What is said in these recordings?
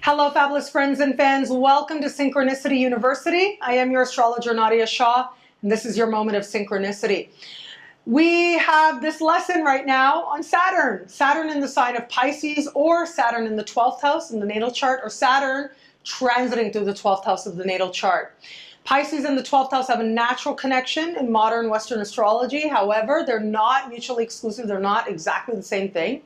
Hello, fabulous friends and fans. Welcome to Synchronicity University. I am your astrologer, Nadiya Shah, and this is your moment of synchronicity. We have this lesson right now on Saturn. Saturn in the sign of Pisces, or Saturn in the 12th house in the natal chart, or Saturn transiting through the 12th house of the natal chart. Pisces and the 12th house have a natural connection in modern Western astrology. However, they're not mutually exclusive. They're not exactly the same thing.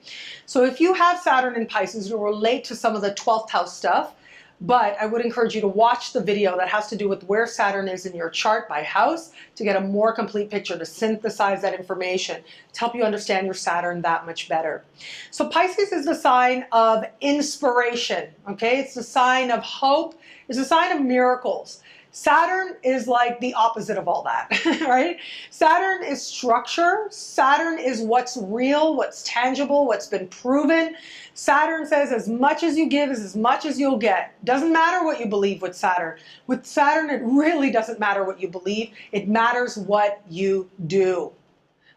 So if you have Saturn in Pisces, you'll relate to some of the 12th house stuff. But I would encourage you to watch the video that has to do with where Saturn is in your chart by house to get a more complete picture, to synthesize that information, to help you understand your Saturn that much better. So Pisces is the sign of inspiration, okay? It's the sign of hope. It's a sign of miracles. Saturn is like the opposite of all that, right? Saturn is structure. Saturn is what's real, what's tangible, what's been proven. Saturn says as much as you give is as much as you'll get. Doesn't matter what you believe with Saturn. With Saturn, it really doesn't matter what you believe. It matters what you do.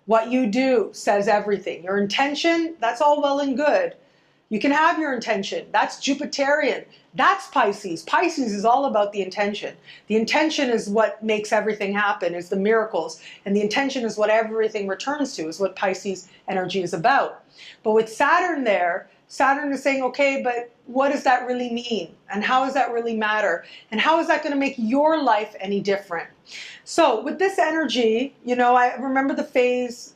What you do says everything. Your intention, that's all well and good. You can have your intention. That's Jupiterian. That's Pisces. Pisces is all about the intention. The intention is what makes everything happen, is the miracles. And the intention is what everything returns to, is what Pisces energy is about. But with Saturn there, Saturn is saying, okay, but what does that really mean? And how does that really matter? And how is that going to make your life any different? So with this energy, you know, I remember the phrase,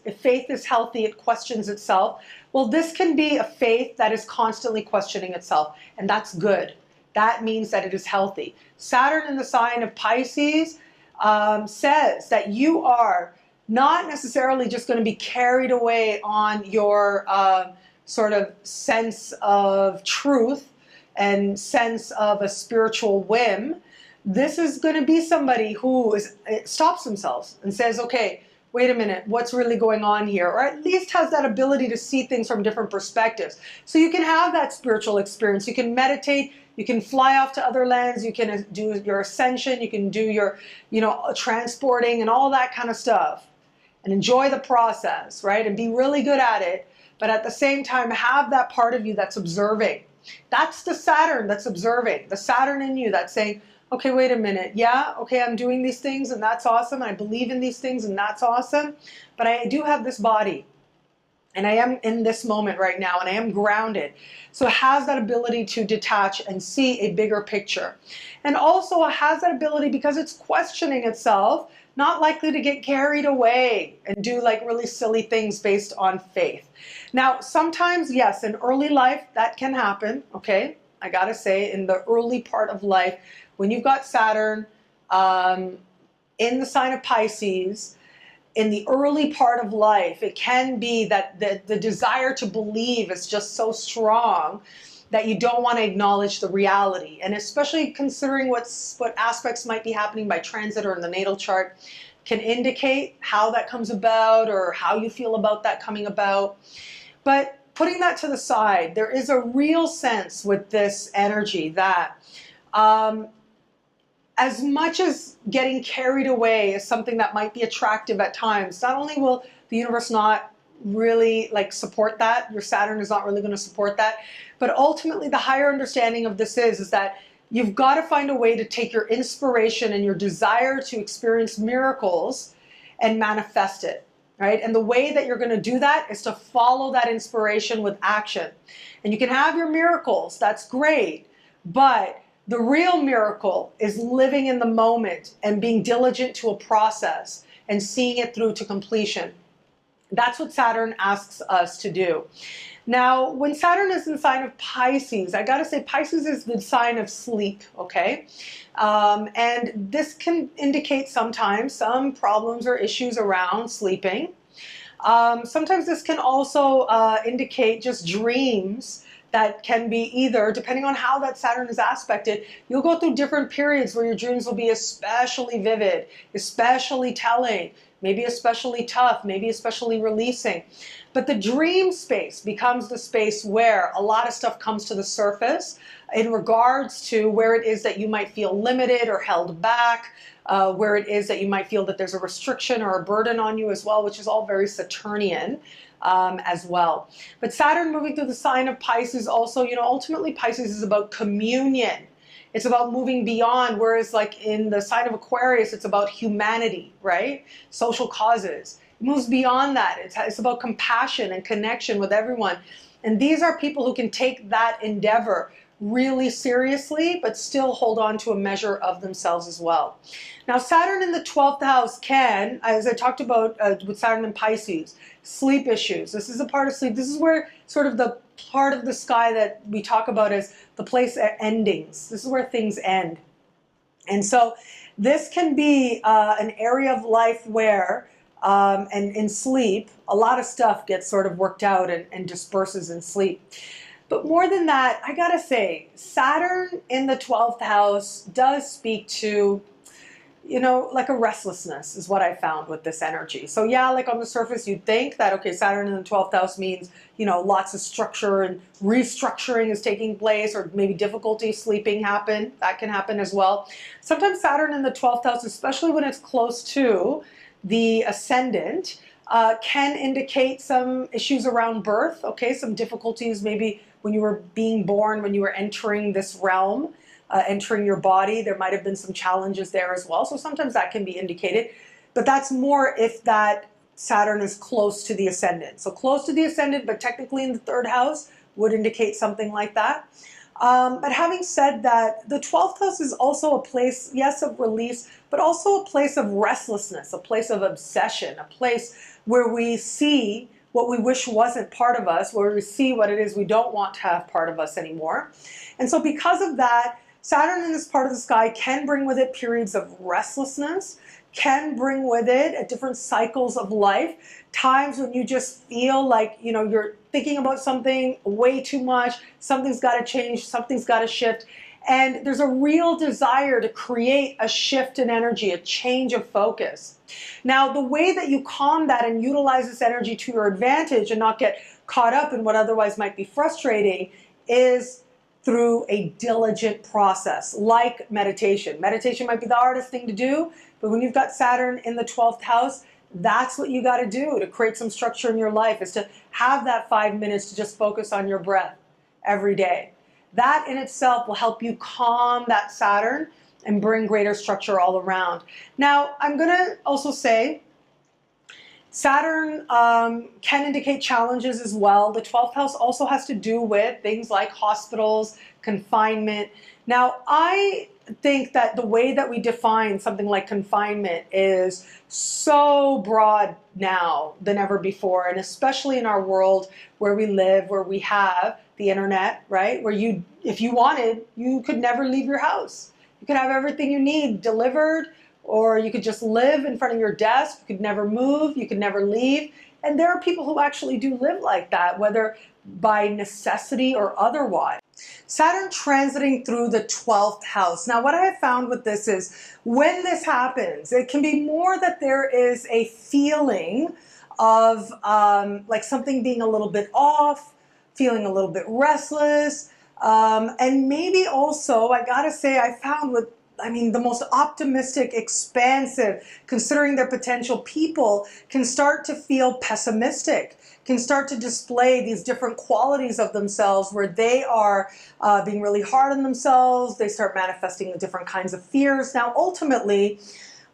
if faith is healthy, it questions itself. Well, this can be a faith that is constantly questioning itself, and that's good. That means that it is healthy. Saturn in the sign of Pisces says that you are not necessarily just going to be carried away on your sort of sense of truth and sense of a spiritual whim. This is going to be somebody who stops themselves and says, okay, wait a minute, what's really going on here? Or at least has that ability to see things from different perspectives. So you can have that spiritual experience. You can meditate. You can fly off to other lands. You can do your ascension. You can do your, transporting and all that kind of stuff and enjoy the process, right? And be really good at it. But at the same time, have that part of you that's observing. That's the Saturn that's observing. The Saturn in you that's saying, okay, wait a minute. Yeah, okay, I'm doing these things and that's awesome. And I believe in these things and that's awesome. But I do have this body. And I am in this moment right now, and I am grounded. So it has that ability to detach and see a bigger picture. And also it has that ability because it's questioning itself, not likely to get carried away and do like really silly things based on faith. Now, sometimes, yes, in early life, that can happen, okay? I gotta say, in the early part of life, when you've got Saturn in the sign of Pisces, in the early part of life, it can be that the desire to believe is just so strong that you don't want to acknowledge the reality. And especially considering what aspects might be happening by transit or in the natal chart can indicate how that comes about or how you feel about that coming about. But putting that to the side, there is a real sense with this energy that as much as getting carried away is something that might be attractive at times, not only will the universe not really support that, your Saturn is not really going to support that, but ultimately the higher understanding of this is that you've got to find a way to take your inspiration and your desire to experience miracles and manifest it, right? And the way that you're going to do that is to follow that inspiration with action. And you can have your miracles, that's great, but the real miracle is living in the moment and being diligent to a process and seeing it through to completion. That's what Saturn asks us to do. Now, when Saturn is in the sign of Pisces, I gotta say Pisces is the sign of sleep, okay? And this can indicate sometimes some problems or issues around sleeping. Sometimes this can also indicate just dreams that can be either, depending on how that Saturn is aspected, you'll go through different periods where your dreams will be especially vivid, especially telling, maybe especially tough, maybe especially releasing. But the dream space becomes the space where a lot of stuff comes to the surface in regards to where it is that you might feel limited or held back, where it is that you might feel that there's a restriction or a burden on you as well, which is all very Saturnian as well. But Saturn moving through the sign of Pisces also, you know, ultimately Pisces is about communion. It's about moving beyond, whereas like in the sign of Aquarius, it's about humanity, right? Social causes. It moves beyond that. It's about compassion and connection with everyone. And these are people who can take that endeavor really seriously, but still hold on to a measure of themselves as well. Now, Saturn in the 12th house can, as I talked about with Saturn in Pisces, sleep issues. This is a part of sleep. This is where sort of the part of the sky that we talk about as the place at endings. This is where things end. And so this can be an area of life where, and in sleep, a lot of stuff gets sort of worked out and disperses in sleep. But more than that, I gotta say, Saturn in the 12th house does speak to, you know, like a restlessness is what I found with this energy. So yeah, like on the surface, you'd think that, okay, Saturn in the 12th house means, you know, lots of structure and restructuring is taking place, or maybe difficulty sleeping happen. That can happen as well. Sometimes Saturn in the 12th house, especially when it's close to the ascendant, can indicate some issues around birth, okay, some difficulties maybe when you were being born, when you were entering this realm, entering your body, there might have been some challenges there as well. So sometimes that can be indicated, but that's more if that Saturn is close to the ascendant. So close to the ascendant, but technically in the 3rd house would indicate something like that. But having said that, the 12th house is also a place, yes, of release, but also a place of restlessness, a place of obsession, a place where we see what we wish wasn't part of us, where we see what it is we don't want to have part of us anymore. And so because of that, Saturn in this part of the sky can bring with it periods of restlessness, can bring with it at different cycles of life, times when you just feel like, you know, you're thinking about something way too much, something's got to change, something's got to shift. And there's a real desire to create a shift in energy, a change of focus. Now, the way that you calm that and utilize this energy to your advantage and not get caught up in what otherwise might be frustrating is through a diligent process, like meditation. Meditation might be the hardest thing to do, but when you've got Saturn in the 12th house, that's what you got to do to create some structure in your life, is to have that 5 minutes to just focus on your breath every day. That in itself will help you calm that Saturn and bring greater structure all around. Now, I'm going to also say Saturn can indicate challenges as well. The 12th house also has to do with things like hospitals, confinement. Now, I think that the way that we define something like confinement is so broad now than ever before, and especially in our world where we live, where we have the internet, right? Where you, if you wanted, you could never leave your house. You could have everything you need delivered, or you could just live in front of your desk. You could never move, you could never leave. And there are people who actually do live like that, whether by necessity or otherwise. Saturn transiting through the 12th house. Now, what I have found with this is when this happens, it can be more that there is a feeling of like something being a little bit off, feeling a little bit restless, and maybe also, I gotta say, I found with, I mean, the most optimistic, expansive, considering their potential people can start to feel pessimistic, can start to display these different qualities of themselves where they are being really hard on themselves. They start manifesting the different kinds of fears. Now, ultimately,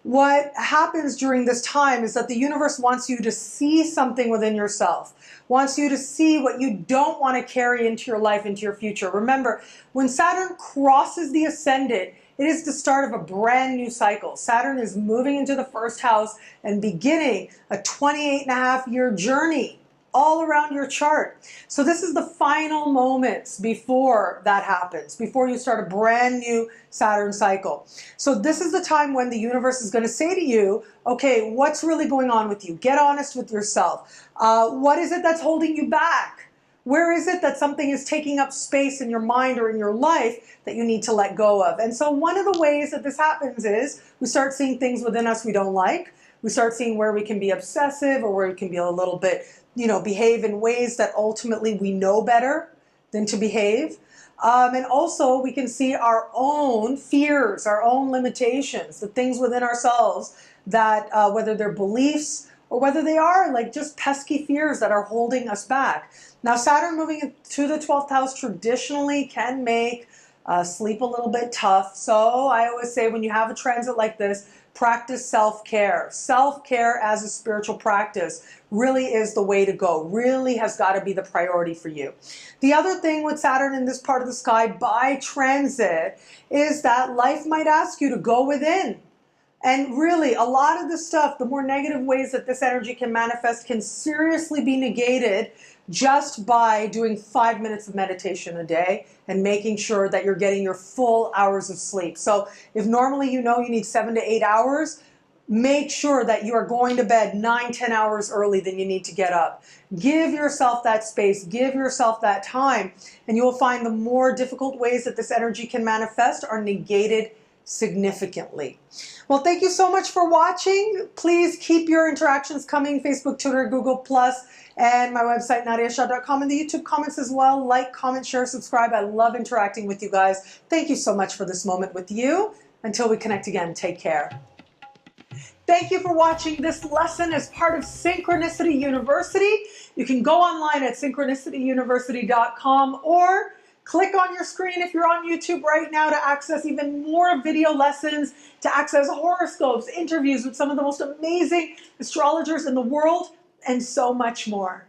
what happens during this time is that the universe wants you to see something within yourself, wants you to see what you don't want to carry into your life, into your future. Remember, when Saturn crosses the ascendant, it is the start of a brand new cycle. Saturn is moving into the 1st house and beginning a 28.5-year journey all around your chart. So this is the final moments before that happens, before you start a brand new Saturn cycle. So this is the time when the universe is going to say to you, okay, what's really going on with you? Get honest with yourself. What is it that's holding you back? Where is it that something is taking up space in your mind or in your life that you need to let go of? And so one of the ways that this happens is we start seeing things within us we don't like. We start seeing where we can be obsessive or where we can be a little bit, you know, behave in ways that ultimately we know better than to behave. And also we can see our own fears, our own limitations, the things within ourselves that whether they're beliefs or whether they are like just pesky fears that are holding us back. Now Saturn moving into the 12th house traditionally can make sleep a little bit tough. So I always say when you have a transit like this, practice self-care. Self-care as a spiritual practice really is the way to go, really has got to be the priority for you. The other thing with Saturn in this part of the sky by transit is that life might ask you to go within. And really, a lot of the stuff, the more negative ways that this energy can manifest can seriously be negated just by doing 5 minutes of meditation a day and making sure that you're getting your full hours of sleep. So if normally you know you need 7 to 8 hours, make sure that you are going to bed 9-10 hours early than you need to get up. Give yourself that space, give yourself that time, and you will find the more difficult ways that this energy can manifest are negated significantly. Well, thank you so much for watching. Please keep your interactions coming, Facebook, Twitter, Google+, and my website, nadiyashah.com, and the YouTube comments as well. Like, comment, share, subscribe. I love interacting with you guys. Thank you so much for this moment with you. Until we connect again, take care. Thank you for watching this lesson as part of Synchronicity University. You can go online at synchronicityuniversity.com or click on your screen if you're on YouTube right now to access even more video lessons, to access horoscopes, interviews with some of the most amazing astrologers in the world, and so much more.